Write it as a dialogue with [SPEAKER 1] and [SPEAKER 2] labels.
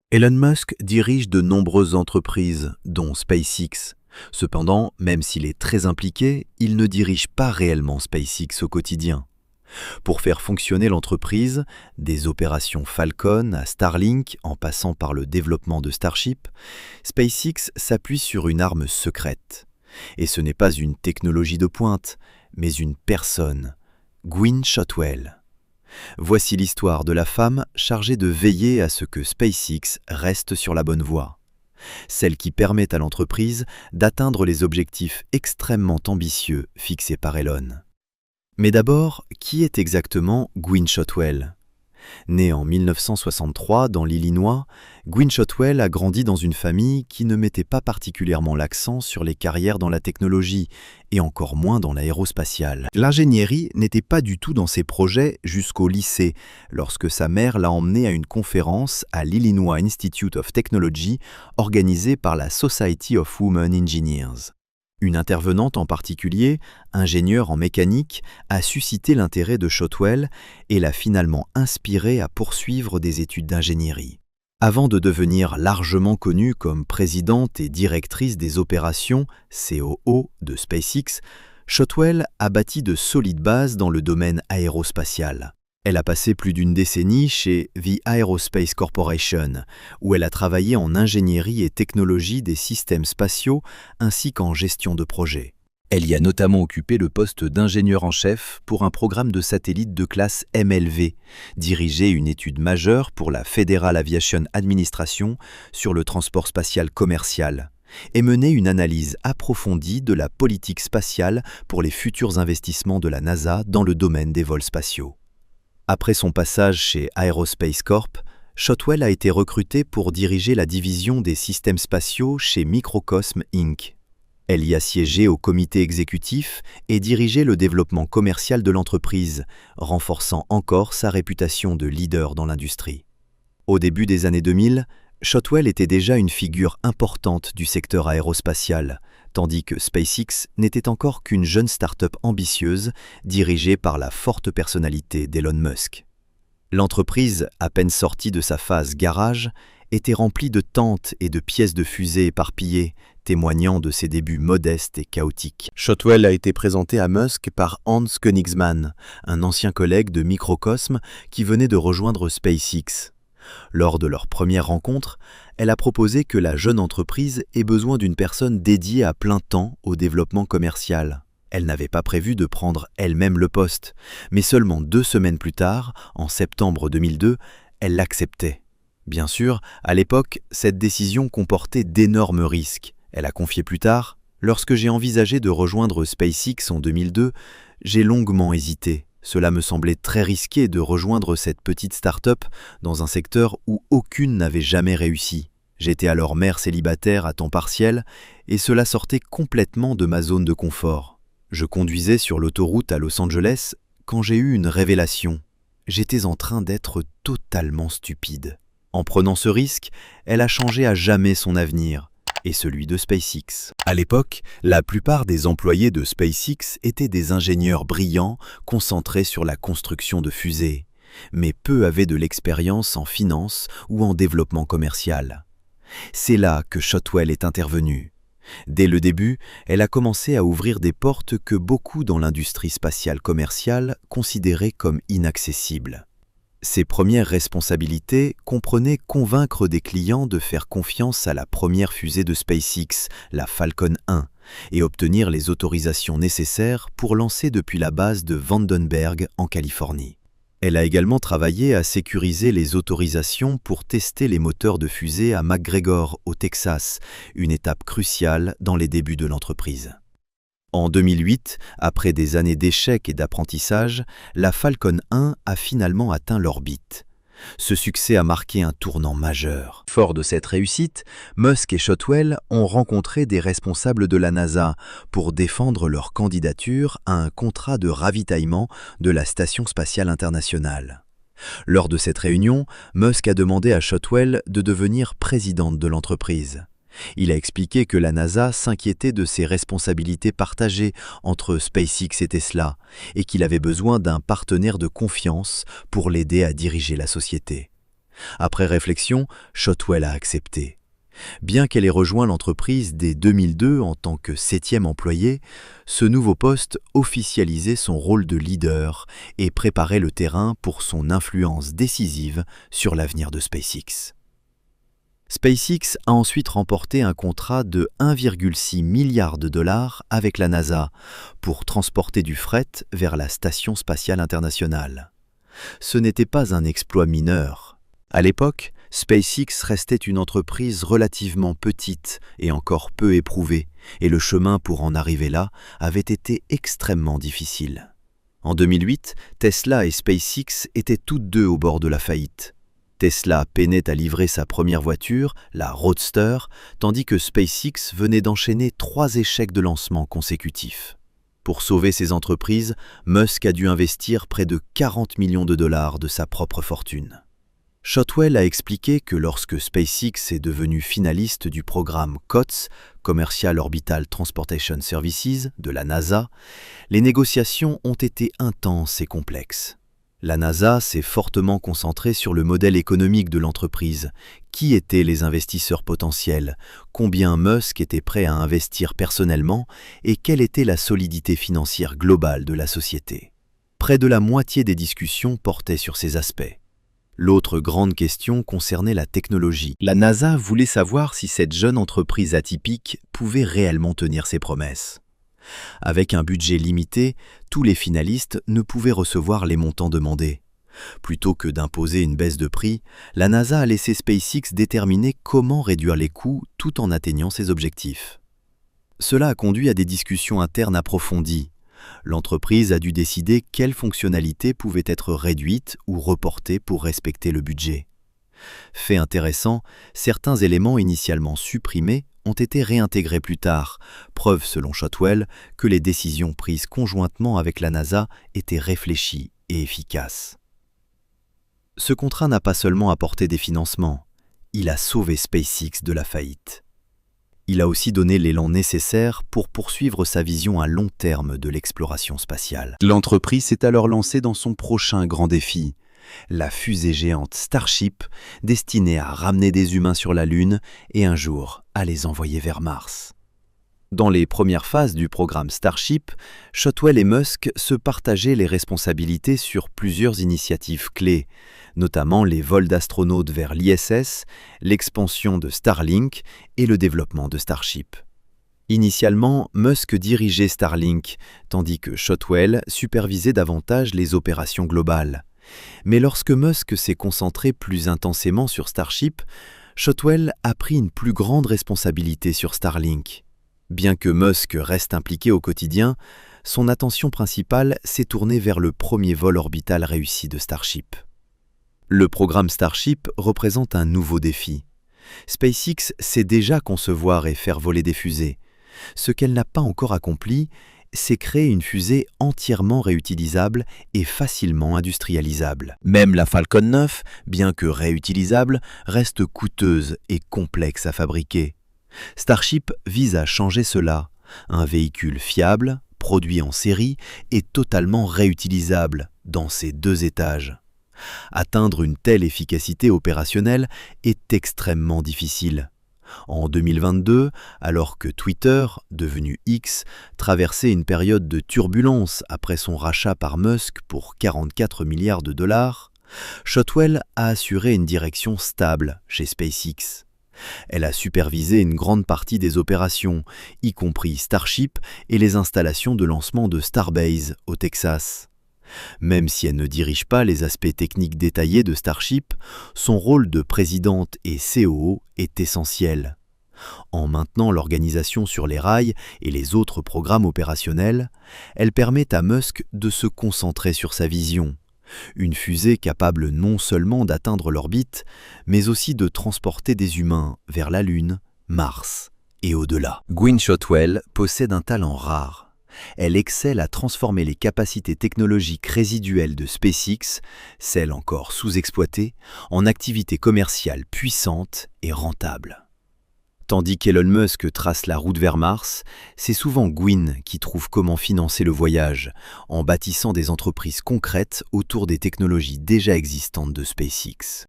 [SPEAKER 1] Elon Musk dirige de nombreuses entreprises, dont SpaceX. Cependant, même s'il est très impliqué, il ne dirige pas réellement SpaceX au quotidien. Pour faire fonctionner l'entreprise, des opérations Falcon à Starlink en passant par le développement de Starship, SpaceX s'appuie sur une arme secrète. Et ce n'est pas une technologie de pointe, mais une personne, Gwynne Shotwell. Voici l'histoire de la femme chargée de veiller à ce que SpaceX reste sur la bonne voie. Celle qui permet à l'entreprise d'atteindre les objectifs extrêmement ambitieux fixés par Elon. Mais d'abord, qui est exactement Gwynne Shotwell ? Née en 1963 dans l'Illinois, Gwynne Shotwell a grandi dans une famille qui ne mettait pas particulièrement l'accent sur les carrières dans la technologie, et encore moins dans l'aérospatiale. L'ingénierie n'était pas du tout dans ses projets jusqu'au lycée, lorsque sa mère l'a emmenée à une conférence à l'Illinois Institute of Technology organisée par la Society of Women Engineers. Une intervenante en particulier, ingénieure en mécanique, a suscité l'intérêt de Shotwell et l'a finalement inspirée à poursuivre des études d'ingénierie. Avant de devenir largement connue comme présidente et directrice des opérations COO de SpaceX, Shotwell a bâti de solides bases dans le domaine aérospatial. Elle a passé plus d'une décennie chez The Aerospace Corporation, où elle a travaillé en ingénierie et technologie des systèmes spatiaux ainsi qu'en gestion de projet. Elle y a notamment occupé le poste d'ingénieur en chef pour un programme de satellites de classe MLV, dirigé une étude majeure pour la Federal Aviation Administration sur le transport spatial commercial, et mené une analyse approfondie de la politique spatiale pour les futurs investissements de la NASA dans le domaine des vols spatiaux. Après son passage chez Aerospace Corp, Shotwell a été recrutée pour diriger la division des systèmes spatiaux chez Microcosm Inc. Elle y a siégé au comité exécutif et dirigé le développement commercial de l'entreprise, renforçant encore sa réputation de leader dans l'industrie. Au début des années 2000, Shotwell était déjà une figure importante du secteur aérospatial, tandis que SpaceX n'était encore qu'une jeune start-up ambitieuse dirigée par la forte personnalité d'Elon Musk. L'entreprise, à peine sortie de sa phase garage, était remplie de tentes et de pièces de fusée éparpillées, témoignant de ses débuts modestes et chaotiques. Shotwell a été présenté à Musk par Hans Koenigsmann, un ancien collègue de Microcosm qui venait de rejoindre SpaceX. Lors de leur première rencontre, elle a proposé que la jeune entreprise ait besoin d'une personne dédiée à plein temps au développement commercial. Elle n'avait pas prévu de prendre elle-même le poste, mais seulement 2 semaines plus tard, en septembre 2002, elle l'acceptait. Bien sûr, à l'époque, cette décision comportait d'énormes risques. Elle a confié plus tard : « Lorsque j'ai envisagé de rejoindre SpaceX en 2002, j'ai longuement hésité. Cela me semblait très risqué de rejoindre cette petite start-up dans un secteur où aucune n'avait jamais réussi. J'étais alors mère célibataire à temps partiel et cela sortait complètement de ma zone de confort. Je conduisais sur l'autoroute à Los Angeles quand j'ai eu une révélation. J'étais en train d'être totalement stupide. En prenant ce risque, elle a changé à jamais son avenir et celui de SpaceX. À l'époque, la plupart des employés de SpaceX étaient des ingénieurs brillants concentrés sur la construction de fusées, mais peu avaient de l'expérience en finance ou en développement commercial. C'est là que Shotwell est intervenue. Dès le début, elle a commencé à ouvrir des portes que beaucoup dans l'industrie spatiale commerciale considéraient comme inaccessibles. Ses premières responsabilités comprenaient convaincre des clients de faire confiance à la première fusée de SpaceX, la Falcon 1, et obtenir les autorisations nécessaires pour lancer depuis la base de Vandenberg en Californie. Elle a également travaillé à sécuriser les autorisations pour tester les moteurs de fusée à McGregor, au Texas, une étape cruciale dans les débuts de l'entreprise. En 2008, après des années d'échecs et d'apprentissage, la Falcon 1 a finalement atteint l'orbite. Ce succès a marqué un tournant majeur. Fort de cette réussite, Musk et Shotwell ont rencontré des responsables de la NASA pour défendre leur candidature à un contrat de ravitaillement de la Station spatiale internationale. Lors de cette réunion, Musk a demandé à Shotwell de devenir présidente de l'entreprise. Il a expliqué que la NASA s'inquiétait de ses responsabilités partagées entre SpaceX et Tesla et qu'il avait besoin d'un partenaire de confiance pour l'aider à diriger la société. Après réflexion, Shotwell a accepté. Bien qu'elle ait rejoint l'entreprise dès 2002 en tant que 7e employée, ce nouveau poste officialisait son rôle de leader et préparait le terrain pour son influence décisive sur l'avenir de SpaceX. SpaceX a ensuite remporté un contrat de 1,6 milliard de dollars avec la NASA pour transporter du fret vers la Station spatiale internationale. Ce n'était pas un exploit mineur. À l'époque, SpaceX restait une entreprise relativement petite et encore peu éprouvée, et le chemin pour en arriver là avait été extrêmement difficile. En 2008, Tesla et SpaceX étaient toutes deux au bord de la faillite. Tesla peinait à livrer sa première voiture, la Roadster, tandis que SpaceX venait d'enchaîner 3 échecs de lancement consécutifs. Pour sauver ses entreprises, Musk a dû investir près de 40 millions de dollars de sa propre fortune. Shotwell a expliqué que lorsque SpaceX est devenu finaliste du programme COTS, Commercial Orbital Transportation Services, de la NASA, les négociations ont été intenses et complexes. La NASA s'est fortement concentrée sur le modèle économique de l'entreprise. Qui étaient les investisseurs potentiels? Combien Musk était prêt à investir personnellement? Et quelle était la solidité financière globale de la société? Près de la moitié des discussions portaient sur ces aspects. L'autre grande question concernait la technologie. La NASA voulait savoir si cette jeune entreprise atypique pouvait réellement tenir ses promesses. Avec un budget limité, tous les finalistes ne pouvaient recevoir les montants demandés. Plutôt que d'imposer une baisse de prix, la NASA a laissé SpaceX déterminer comment réduire les coûts tout en atteignant ses objectifs. Cela a conduit à des discussions internes approfondies. L'entreprise a dû décider quelles fonctionnalités pouvaient être réduites ou reportées pour respecter le budget. Fait intéressant, certains éléments initialement supprimés ont été réintégrés plus tard, preuve selon Shotwell que les décisions prises conjointement avec la NASA étaient réfléchies et efficaces. Ce contrat n'a pas seulement apporté des financements, il a sauvé SpaceX de la faillite. Il a aussi donné l'élan nécessaire pour poursuivre sa vision à long terme de l'exploration spatiale. L'entreprise s'est alors lancée dans son prochain grand défi, la fusée géante Starship, destinée à ramener des humains sur la Lune et un jour à les envoyer vers Mars. Dans les premières phases du programme Starship, Shotwell et Musk se partageaient les responsabilités sur plusieurs initiatives clés, notamment les vols d'astronautes vers l'ISS, l'expansion de Starlink et le développement de Starship. Initialement, Musk dirigeait Starlink, tandis que Shotwell supervisait davantage les opérations globales. Mais lorsque Musk s'est concentré plus intensément sur Starship, Shotwell a pris une plus grande responsabilité sur Starlink. Bien que Musk reste impliqué au quotidien, son attention principale s'est tournée vers le premier vol orbital réussi de Starship. Le programme Starship représente un nouveau défi. SpaceX sait déjà concevoir et faire voler des fusées. Ce qu'elle n'a pas encore accompli, c'est créer une fusée entièrement réutilisable et facilement industrialisable. Même la Falcon 9, bien que réutilisable, reste coûteuse et complexe à fabriquer. Starship vise à changer cela. Un véhicule fiable, produit en série et totalement réutilisable dans ses 2 étages. Atteindre une telle efficacité opérationnelle est extrêmement difficile. En 2022, alors que Twitter, devenu X, traversait une période de turbulence après son rachat par Musk pour 44 milliards de dollars, Shotwell a assuré une direction stable chez SpaceX. Elle a supervisé une grande partie des opérations, y compris Starship et les installations de lancement de Starbase au Texas. Même si elle ne dirige pas les aspects techniques détaillés de Starship, son rôle de présidente et COO est essentiel. En maintenant l'organisation sur les rails et les autres programmes opérationnels, elle permet à Musk de se concentrer sur sa vision. Une fusée capable non seulement d'atteindre l'orbite, mais aussi de transporter des humains vers la Lune, Mars et au-delà. Gwynne Shotwell possède un talent rare. Elle excelle à transformer les capacités technologiques résiduelles de SpaceX, celles encore sous-exploitées, en activités commerciales puissantes et rentables. Tandis qu'Elon Musk trace la route vers Mars, c'est souvent Gwynne qui trouve comment financer le voyage, en bâtissant des entreprises concrètes autour des technologies déjà existantes de SpaceX.